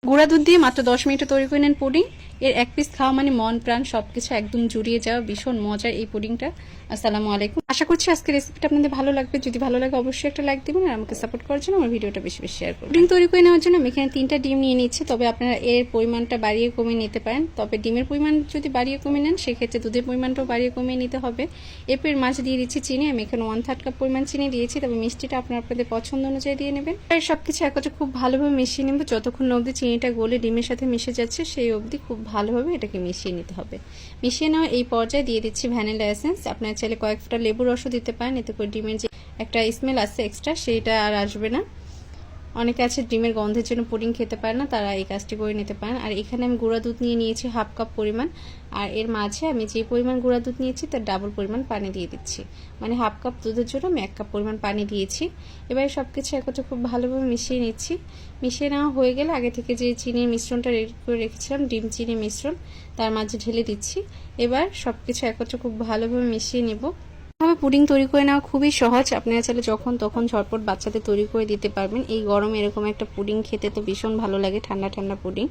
গুঁড়া দুধ দিয়ে মাত্র 10 মিনিটে তৈরি করে নেন পুডিং। এর এক পিস খাওয়া মানে মন প্রাণ সবকিছু একদম জুড়িয়ে যাওয়া, ভীষণ মজার এই পুডিংটা। আসসালামু আলাইকুম, আশা করছি আজকের রেসিপিটা আপনাদের ভালো লাগবে। যদি ভালো লাগে অবশ্যই একটা লাইক দিবেন আর আমাকে সাপোর্ট করার জন্য আমার ভিডিওটা বেশি বেশি শেয়ার করুন। পুডিং তৈরি করে নেওয়ার জন্য আমি এখানে 3টা ডিম নিয়ে নিচ্ছি, তবে আপনারা এর পরিমাণটা বাড়িয়ে কমিয়ে নিতে পারেন। তবে ডিমের পরিমাণ যদি বাড়িয়ে কমিয়ে নেন সেক্ষেত্রে দুধের পরিমাণটাও বাড়িয়ে কমিয়ে নিতে হবে। এরপর মাঝে দিয়ে দিচ্ছি চিনি, আমি এখানে 1/3 কাপ পরিমাণ চিনি দিয়েছি, তবে মিষ্টিটা আপনাদের পছন্দ অনুযায়ী দিয়ে নেবেন। আর সবকিছু একত্রে খুব ভালোভাবে মিশিয়ে নেব, যতক্ষণ অবধি চিনিটা গলে ডিমের সাথে মিশে যাচ্ছে সেই অবধি খুব ভালোভাবে এটাকে মিশিয়ে নিতে হবে। মিশিয়ে নেওয়া এই পর্যায়ে দিয়ে দিচ্ছি ভ্যানিলা এসেন্স। আপনারা চাইলে কয়েক ফোঁটা লেবুর রসও দিতে পারেন, এতে করে ডিমের যে একটা স্মেল আছে এক্সট্রা সেইটা আর আসবে না। অনেকে আছে ডিমের গন্ধের জন্য পুডিং খেতে পারে না, তারা এই কাজটি করে নিতে পারেন। আর এখানে আমি গুঁড়া দুধ নিয়ে নিয়েছি 1/2 কাপ পরিমাণ, আর এর মাঝে আমি যে পরিমাণ গুঁড়া দুধ নিয়েছি তার ডাবল পরিমাণ পানি দিয়ে দিচ্ছি। মানে 1/2 কাপ দুধের জন্য আমি 1 কাপ পরিমাণ পানি দিয়েছি। এবারে সব কিছু একত্রে খুব ভালোভাবে মিশিয়ে নিচ্ছি। মিশিয়ে নেওয়া হয়ে গেলে আগে থেকে যে চিনির মিশ্রণটা রেডি করে রেখেছিলাম, ডিম চিনি মিশ্রণ, তার মাঝে ঢেলে দিচ্ছি। এবার সব কিছু একত্রে খুব ভালোভাবে মিশিয়ে নেব। পুডিং তৈরি করে নেওয়া খুবই সহজ, আপনারা চাইলে যখন তখন ঝটপট বাচ্চাদের তৈরি করে দিতে পারবেন। এই গরমে এরকম একটা পুডিং খেতে তো ভীষণ ভালো লাগে, ঠান্ডা ঠান্ডা পুডিং,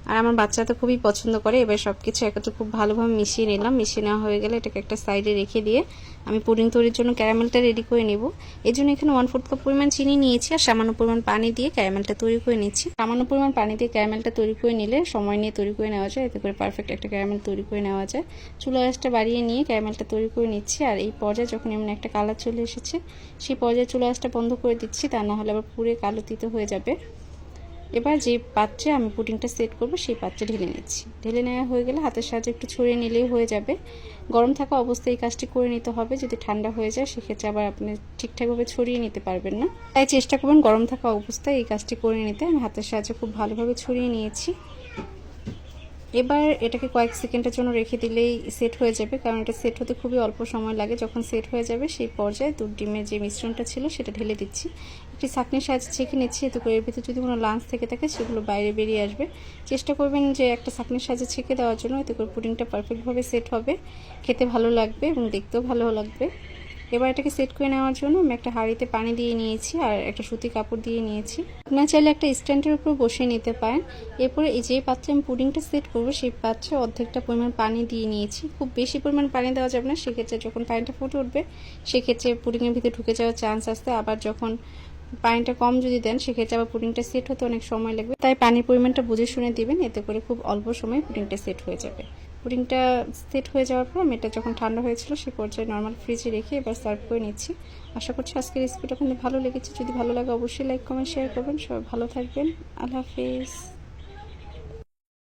আর আমার বাচ্চারা তো খুবই পছন্দ করে। এবার সবকিছু একত্রে খুব ভালোভাবে মিশিয়ে নিলাম। মিশিয়ে নেওয়া হয়ে গেলে এটাকে একটা সাইডে রেখে দিয়ে আমি পুডিং তৈরির জন্য ক্যারামেলটা রেডি করে নেব। এই জন্য এখানে 1/4 কাপ পরিমাণ চিনি নিয়েছি আর সামান্য পরিমাণ পানি দিয়ে ক্যারামেলটা তৈরি করে নিচ্ছি। সামান্য পরিমাণ পানি দিয়ে ক্যারামেলটা তৈরি করে নিলে সময় নিয়ে তৈরি করে নেওয়া যায়, এতে করে পারফেক্ট একটা ক্যারামেল তৈরি করে নেওয়া যায়। চুলা আঁচটা বাড়িয়ে নিয়ে ক্যারামেলটা তৈরি করে নিচ্ছি। আর এই পর্যায়ে যখন এমন একটা কালার চলে এসেছে সেই পর্যায়ে চুলা আঁচটা বন্ধ করে দিচ্ছি, তা না হলে আবার পুরো কালো তিতো হয়ে যাবে। এবার যে পাত্রে আমি পুডিংটা সেট করব সেই পাত্রে ঢেলে নিচ্ছি। ঢেলে নেওয়া হয়ে গেলে হাতের সাহায্যে একটু ছড়িয়ে নিলেই হয়ে যাবে। গরম থাকা অবস্থায় এই কাজটি করে নিতে হবে, যদি ঠান্ডা হয়ে যায় সেক্ষেত্রে আবার আপনি ঠিকঠাকভাবে ছড়িয়ে নিতে পারবেন না। তাই চেষ্টা করবেন গরম থাকা অবস্থায় এই কাজটি করে নিতে। আমি হাতের সাহায্যে খুব ভালোভাবে ছড়িয়ে নিয়েছি। এবার এটাকে কয়েক সেকেন্ডের জন্য রেখে দিলেই সেট হয়ে যাবে, কারণ এটা সেট হতে খুবই অল্প সময় লাগে। যখন সেট হয়ে যাবে সেই পর্যায়ে দুধ ডিমের যে মিশ্রণটা ছিল সেটা ঢেলে দিচ্ছি। একটি ছাঁকনির সাহায্যে ছেঁকে নিচ্ছি, এতে করে এর ভিতরে যদি কোনো লাঞ্চ থেকে থাকে সেগুলো বাইরে বেরিয়ে আসবে। চেষ্টা করবেন যে একটা ছাঁকনির সাহায্যে ছেঁকে দেওয়ার জন্য, এতে করে পুডিংটা পারফেক্টভাবে সেট হবে, খেতে ভালো লাগবে এবং দেখতেও ভালো লাগবে। এবার এটাকে সেট করে নেওয়ার জন্য আমি একটা হাঁড়িতে পানি দিয়ে নিয়েছি আর একটা সুতি কাপড় দিয়ে নিয়েছি। আপনারা চাইলে একটা স্ট্যান্ডের উপর বসিয়ে নিতে পারেন। এরপরে এই যে পাত্রে আমি পুডিংটা সেট করবো সেই পাত্রে অর্ধেকটা পরিমাণ পানি দিয়ে নিয়েছি। খুব বেশি পরিমাণ পানি দেওয়া যাবে না, সেক্ষেত্রে যখন পানিটা ফুটে উঠবে সেক্ষেত্রে পুডিংয়ের ভিতরে ঢুকে যাওয়ার চান্স আসতে। আবার যখন পানিটা কম যদি দেন সেক্ষেত্রে আবার পুডিংটা সেট হতে অনেক সময় লাগবে। তাই পানির পরিমাণটা বুঝে শুনে দিবেন, এতে করে খুব অল্প সময়ে পুডিংটা সেট হয়ে যাবে। পুডিংটা সেট হয়ে যাওয়ার পর আমি এটা যখন ঠান্ডা হয়েছিল সেই পর্যায়ে নর্মাল ফ্রিজে রেখে এবার সার্ভ করে নিচ্ছি। আশা করছি আজকের রেসিপিটা আপনাদের ভালো লেগেছে। যদি ভালো লাগে অবশ্যই লাইক কমেন্ট শেয়ার করবেন। সবাই ভালো থাকবেন। আল্লাহ হাফিজ।